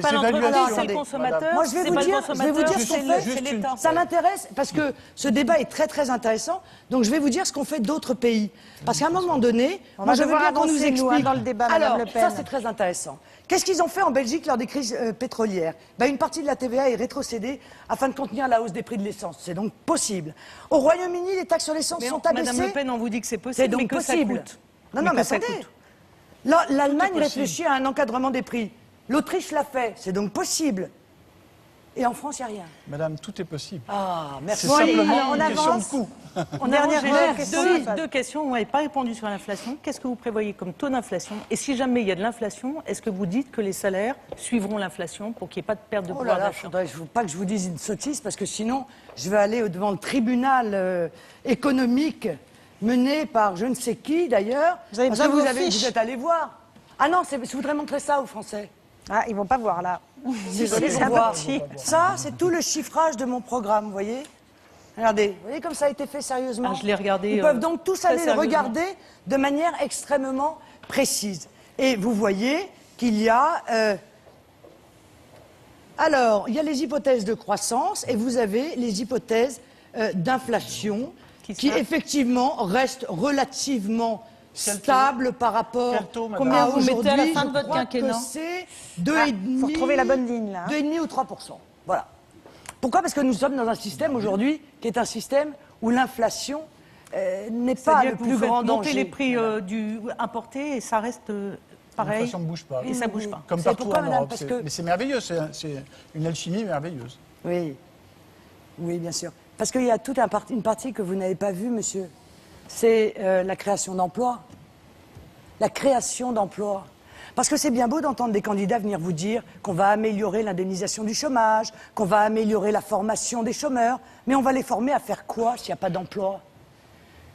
Pas l'entreprise, c'est le Madame. consommateur. Moi, je vais vous dire ce qu'on fait. C'est l'État. Ça m'intéresse parce que ce débat est très très intéressant. Donc je vais vous dire ce qu'ont fait d'autres pays. Parce qu'à un moment donné, moi je veux bien qu'on nous explique. Dans le débat, Alors, Madame Le Pen. ça c'est très intéressant. Qu'est-ce qu'ils ont fait en Belgique lors des crises pétrolières? Une partie de la TVA est rétrocédée afin de contenir la hausse des prix de l'essence. C'est donc possible. Au Royaume-Uni, les taxes sur l'essence sont abaissées. Madame Le Pen, on vous dit que c'est C'est possible, donc mais que possible. ça coûte. Non, mais attendez. L'Allemagne Tout est possible. réfléchit à un encadrement des prix. L'Autriche l'a fait, c'est donc possible. Et en France, il n'y a rien. Madame, tout est possible. Ah, merci. C'est simplement on une question de avance. coût. On Dernière a question. deux questions. Vous n'avez pas répondu sur l'inflation. Qu'est-ce que vous prévoyez comme taux d'inflation? Et si jamais il y a de l'inflation, est-ce que vous dites que les salaires suivront l'inflation pour qu'il n'y ait pas de perte de Oh pouvoir là là, d'achat? il ne faudrait pas que je vous dise une sottise, parce que sinon, je vais aller devant le tribunal économique mené par je ne sais qui, d'ailleurs. Vous avez Parce besoin que de vos fiches. vous êtes allé voir. Ah non, je voudrais montrer ça aux Français. Ah, ils vont pas voir là. Si, C'est ils vont un voir. petit. Ça, c'est tout le chiffrage de mon programme, vous voyez? Regardez, vous voyez comme ça a été fait sérieusement? Ah, je l'ai regardé, Ils peuvent donc tous très aller le sérieusement. regarder de manière extrêmement précise. Et vous voyez qu'il y a... Alors, il y a les hypothèses de croissance et vous avez les hypothèses d'inflation qui effectivement restent relativement stables par rapport Quel taux, madame? Combien à vous mettez à la aujourd'hui. fin de Je votre crois quinquennat? que c'est Ah, 2,5. faut retrouver la bonne ligne, là, hein. 2,5 ou 3%. Voilà. Pourquoi? Parce que nous sommes dans un système aujourd'hui qui est un système où l'inflation n'est pas C'est-à-dire le que plus vous faites grand monter danger. les prix du importé et ça reste pareil. L'inflation ne bouge pas. Et ça bouge pas. Comme C'est partout pourquoi, en madame? Europe. Parce que- Mais c'est merveilleux, c'est une alchimie merveilleuse. Oui, oui, bien sûr. Parce qu'il y a toute une partie que vous n'avez pas vue, monsieur. C'est la création d'emplois. La création d'emplois. Parce que c'est bien beau d'entendre des candidats venir vous dire qu'on va améliorer l'indemnisation du chômage, qu'on va améliorer la formation des chômeurs, mais on va les former à faire quoi s'il n'y a pas d'emploi?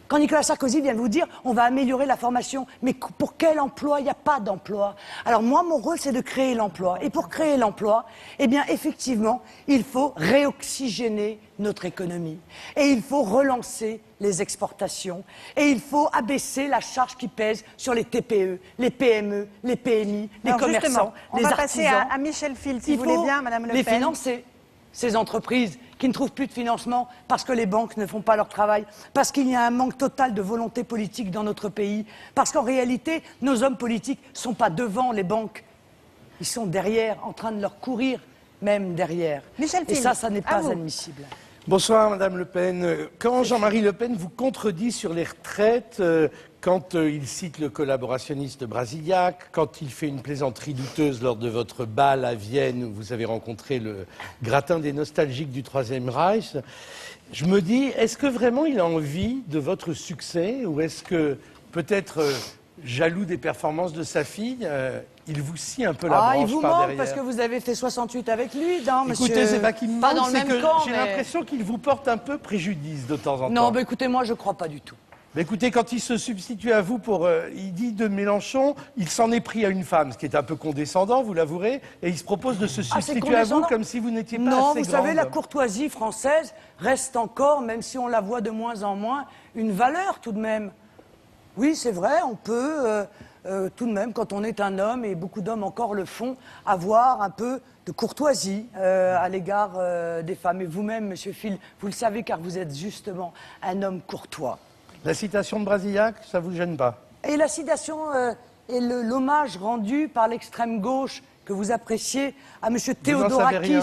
Quand Nicolas Sarkozy vient de vous dire on va améliorer la formation, mais pour quel emploi? Il n'y a pas d'emploi. Alors moi, mon rôle, c'est de créer l'emploi. Et pour créer l'emploi, eh bien, effectivement, il faut réoxygéner notre économie. Et il faut relancer les exportations. Et il faut abaisser la charge qui pèse sur les TPE, les PME, les PMI, les Alors, commerçants, justement, on les va artisans. passer à Michel Fil, si Il vous faut voulez bien, Madame Le les Pen. financer, ces entreprises qui ne trouvent plus de financement parce que les banques ne font pas leur travail, parce qu'il y a un manque total de volonté politique dans notre pays, parce qu'en réalité, nos hommes politiques ne sont pas devant les banques, ils sont derrière, en train de leur courir même derrière. Michel Et Fil, ça n'est à pas vous. admissible. Bonsoir Madame Le Pen. Quand Jean-Marie Le Pen vous contredit sur les retraites, quand il cite le collaborationniste Brasillac, quand il fait une plaisanterie douteuse lors de votre bal à Vienne où vous avez rencontré le gratin des nostalgiques du Troisième Reich, je me dis, est-ce que vraiment il a envie de votre succès ou est-ce que peut-être jaloux des performances de sa fille, il vous scie un peu la Ah, il branche vous par manque derrière? parce que vous avez fait 68 avec lui, non, monsieur? Écoutez, c'est pas qu'il me Pas manque, dans le c'est même que camp, j'ai mais- l'impression qu'il vous porte un peu préjudice de temps en temps. Non, écoutez, moi, je crois pas du tout. Mais écoutez, quand il se substitue à vous pour... il dit de Mélenchon, il s'en est pris à une femme, ce qui est un peu condescendant, vous l'avouerez, et il se propose de se Ah, c'est substituer à vous condescendant. comme si vous n'étiez pas Non, assez vous savez, la grande. courtoisie française reste encore, même si on la voit de moins en moins, une valeur tout de même. Oui, c'est vrai, on peut tout de même, quand on est un homme, et beaucoup d'hommes encore le font, avoir un peu de courtoisie à l'égard des femmes. Et vous-même, monsieur Phil, vous le savez car vous êtes justement un homme courtois. La citation de Brasillac, ça vous gêne pas? Et la citation et l'hommage rendu par l'extrême gauche que vous appréciez à monsieur Vous n'en savez rien.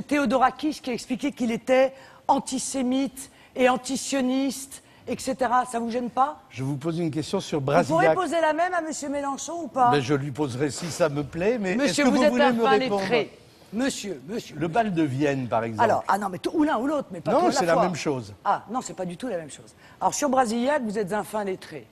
Théodorakis qui a expliqué qu'il était antisémite et antisioniste, etc. Ça vous gêne pas? Je vous pose une question sur Vous pourrez Brasillac. poser la même à monsieur Mélenchon ou pas? Mais je lui poserai si ça me plaît, mais est-ce Monsieur, que vous vous êtes voulez un me fin répondre? lettré. Monsieur. Le bal de Vienne, par exemple. Alors, ah non, mais ou l'un ou l'autre, mais pas tout à non, la c'est la fois. même chose. Ah, non, c'est pas du tout la même chose. Alors, sur Brasillac, vous êtes un fin lettré.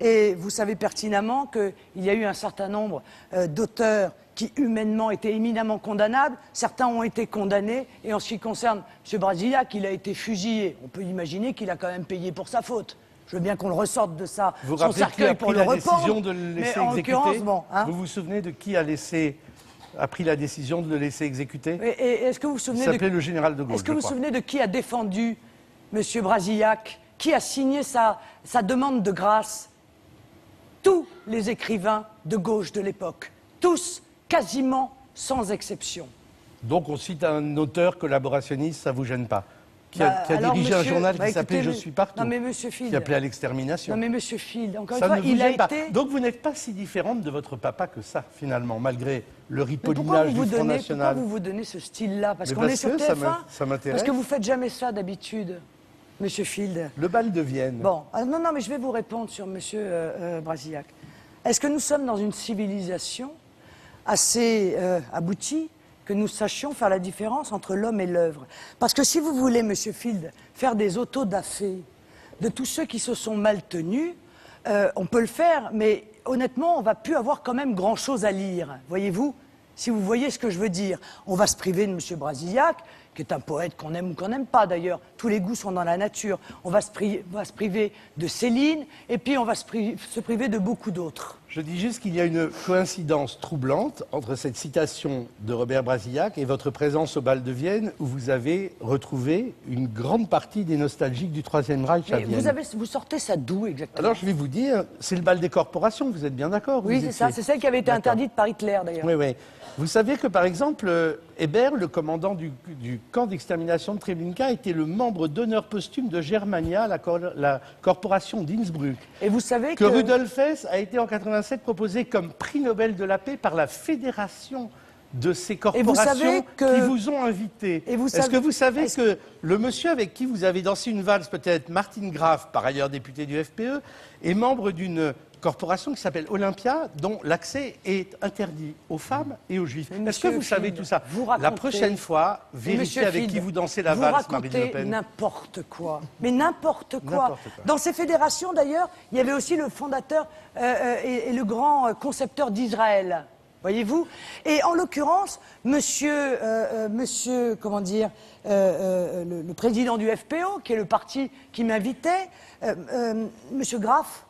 Et vous savez pertinemment qu'il y a eu un certain nombre d'auteurs qui, humainement, étaient éminemment condamnables. Certains ont été condamnés. Et en ce qui concerne M. Brasillac, il a été fusillé. On peut imaginer qu'il a quand même payé pour sa faute. Je veux bien qu'on le ressorte de ça, Vous son rappelez qui a cercueil pour pris le la rependre. décision de le laisser Mais en l'occurrence, exécuter? bon, hein. Vous vous souvenez de qui a pris la décision de le laisser exécuter? Et est-ce que vous vous Il souvenez s'appelait le général de Gaulle, Est-ce que vous je vous crois. souvenez de qui a défendu M. Brasillac? Qui a signé sa demande de grâce? Tous les écrivains de gauche de l'époque. Tous, quasiment sans exception. Donc on cite un auteur collaborationniste, ça vous gêne pas, qui a Alors, dirigé un monsieur, journal qui écoutez, s'appelait Je suis partout, Non mais monsieur Field. qui appelait à l'extermination. Non mais monsieur Field, encore Ça une fois, ne vous il a gêne pas. été... Donc vous n'êtes pas si différente de votre papa que ça, finalement, malgré le Mais pourquoi ripollinage vous du Front pourquoi National. vous donnez ce style-là? Parce Mais qu'on parce est sur que TF1. ça m'intéresse. Parce que vous faites jamais ça d'habitude, monsieur Field. Le bal de Vienne. Bon, non, mais je vais vous répondre sur monsieur Brasillac. Est-ce que nous sommes dans une civilisation assez aboutie que nous sachions faire la différence entre l'homme et l'œuvre? Parce que si vous voulez, monsieur Field, faire des autodafés de tous ceux qui se sont mal tenus, on peut le faire, mais honnêtement, on va plus avoir quand même grand-chose à lire, voyez-vous? Si vous voyez ce que je veux dire. On va se priver de monsieur Brasillac, qui est un poète qu'on aime ou qu'on n'aime pas d'ailleurs. Tous les goûts sont dans la nature. On va se priver de Céline, et puis on va se priver de beaucoup d'autres. Je dis juste qu'il y a une coïncidence troublante entre cette citation de Robert Brasillac et votre présence au bal de Vienne, où vous avez retrouvé une grande partie des nostalgiques du Troisième Reich à Mais Vienne. vous sortez ça d'où exactement? Alors je vais vous dire, c'est le bal des corporations, vous êtes bien d'accord? Oui, vous c'est étiez- ça. C'est celle qui avait été D'accord. interdite par Hitler d'ailleurs. Oui, oui. Vous savez que, par exemple, Hébert, le commandant du camp d'extermination de Treblinka, était le membre d'honneur posthume de Germania, la corporation d'Innsbruck. Et vous savez Que Rudolf Hess a été en 87 proposé comme prix Nobel de la paix par la fédération de ces corporations savez que- qui vous ont invité. Et vous Est-ce savez- que vous savez est-ce- que le monsieur avec qui vous avez dansé une valse, peut-être Martin Graf, par ailleurs député du FPE, est membre d'une corporation qui s'appelle Olympia, dont l'accès est interdit aux femmes et aux juifs. Mais Est-ce que monsieur vous savez Field, tout ça? vous La racontez- prochaine fois, vérifiez Monsieur avec Field, qui vous dansez la vous valse, Marine Le racontez Pen. n'importe quoi. Mais n'importe quoi. N'importe quoi. Dans ces fédérations, d'ailleurs, il y avait aussi le fondateur et le grand concepteur d'Israël. Voyez-vous? Et en l'occurrence, monsieur, comment dire, le président du FPO, qui est le parti qui m'invitait, monsieur Graf,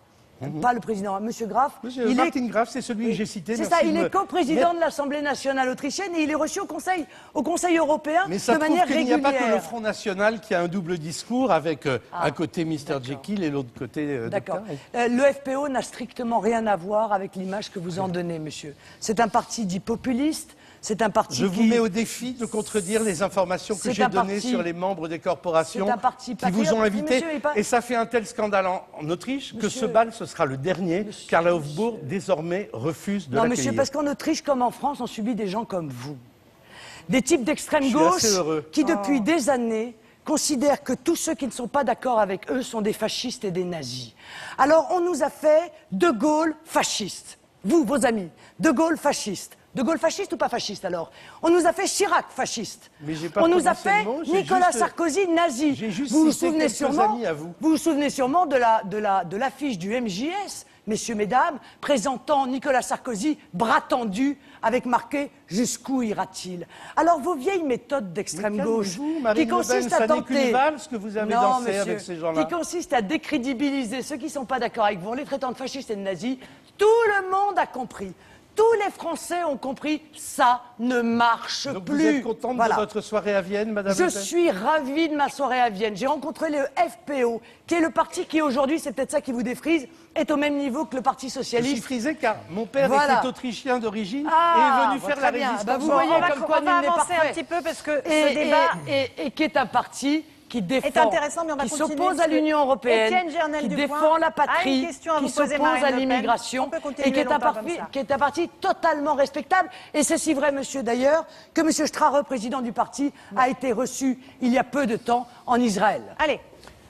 pas le président, monsieur Graf, Monsieur il Martin Graf, c'est celui que j'ai cité. c'est merci ça, de il me- est co-président de l'Assemblée nationale autrichienne et il est reçu au Conseil européen Mais ça de prouve manière qu'il n'y a régulière. pas que le Front National qui a un double discours avec un côté Mr. Jekyll et l'autre côté D'accord. Dr. Hyde. Le FPO n'a strictement rien à voir avec l'image que vous en donnez, monsieur. C'est un parti dit populiste, c'est un parti Je vous qui... mets au défi de contredire les informations que C'est j'ai un données parti- sur les membres des corporations c'est un parti qui vous patriote. ont Mais invité. monsieur, il pas- Et ça fait un tel scandale en Autriche que Monsieur- ce bal, ce sera le dernier, car la Hofburg, désormais, refuse de Non, l'accueillir. monsieur, parce qu'en Autriche comme en France, on subit des gens comme vous. Des types d'extrême Je suis gauche assez heureux. qui, depuis des années, considèrent que tous ceux qui ne sont pas d'accord avec eux sont des fascistes et des nazis. Alors, on nous a fait De Gaulle fasciste. Vous, vos amis, De Gaulle fasciste. De Gaulle fasciste ou pas fasciste alors? On nous a fait Chirac fasciste. Mais j'ai pas On nous a prononcé le fait mot, j'ai Nicolas juste- Sarkozy nazi. j'ai juste Vous vous cité souvenez quelques sûrement, amis à vous. vous souvenez sûrement de l'affiche du MJS, messieurs, mesdames, présentant Nicolas Sarkozy bras tendus avec marqué « Jusqu'où ira-t-il » Alors vos vieilles méthodes d'extrême Mais gauche calmez-vous, Marine qui Le Pen, consistent ça à n'est tenter... qu'une valse que vous avez Non, dansée monsieur, avec ces gens-là. qui consiste à décrédibiliser ceux qui ne sont pas d'accord avec vous, en les traitant de fascistes et de nazis. Tout le monde a compris. Tous les Français ont compris, ça ne marche Donc plus. vous êtes contente Voilà. de votre soirée à Vienne, Madame Je Le Pen? suis ravie de ma soirée à Vienne. J'ai rencontré le FPO, qui est le parti qui aujourd'hui, c'est peut-être ça qui vous défrise, est au même niveau que le Parti Je suis socialiste. frisé car mon père Voilà. était autrichien d'origine et Ah, est venu bon, faire très la bien. résistance. Bah, vous Bon, voyez on va, comme quoi on va nul n'est avancer parfait. un petit peu parce que ce débat Et qui est un parti qui défend, intéressant, mais on va qui continuer, s'oppose à parce que l'Union européenne, Étienne Gernel qui Dupoint défend la a patrie, une question à qui vous poser, s'oppose Marine à Le Pen. l'immigration, On peut continuer et qui est, longtemps comme ça. qui est un parti totalement respectable. Et c'est si vrai, monsieur, d'ailleurs, que monsieur Strahre, président du parti, a été reçu il y a peu de temps en Israël. Allez,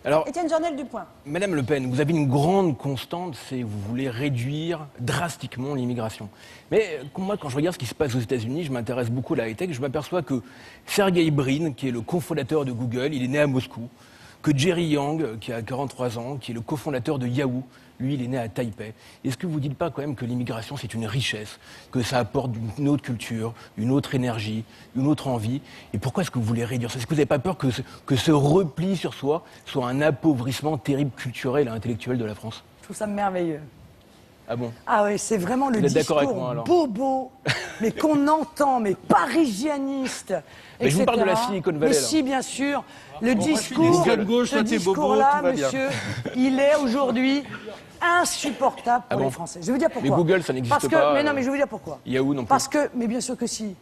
Alors, Étienne Gernel Dupoint. Madame Le Pen, vous avez une grande constante, c'est que vous voulez réduire drastiquement l'immigration. Mais moi, quand je regarde ce qui se passe aux États-Unis, je m'intéresse beaucoup à la high-tech, je m'aperçois que Sergey Brin, qui est le cofondateur de Google, il est né à Moscou, que Jerry Yang, qui a 43 ans, qui est le cofondateur de Yahoo, lui, il est né à Taipei. Est-ce que vous ne dites pas quand même que l'immigration, c'est une richesse, que ça apporte une autre culture, une autre énergie, une autre envie? Et pourquoi est-ce que vous voulez réduire ça? Est-ce que vous n'avez pas peur que ce repli sur soi soit un appauvrissement terrible culturel et intellectuel de la France? Je trouve ça merveilleux. Ah bon? Ah oui, c'est vraiment le Vous êtes d'accord avec discours moi, alors bobo, mais qu'on entend, mais parisianiste. Mais je vous parle de la etc. Silicon Valley, Mais là. si, bien sûr, le moi, je suis discours, d'extrême gauche, ce toi, t'es bobo, discours-là, tout va bien. monsieur, il est aujourd'hui insupportable pour Ah bon? les Français. Je vais vous dire pourquoi. Mais Google, ça n'existe Parce que, pas, Mais non, mais je vais vous dire pourquoi. Yahoo non plus. Parce que, mais bien sûr que si.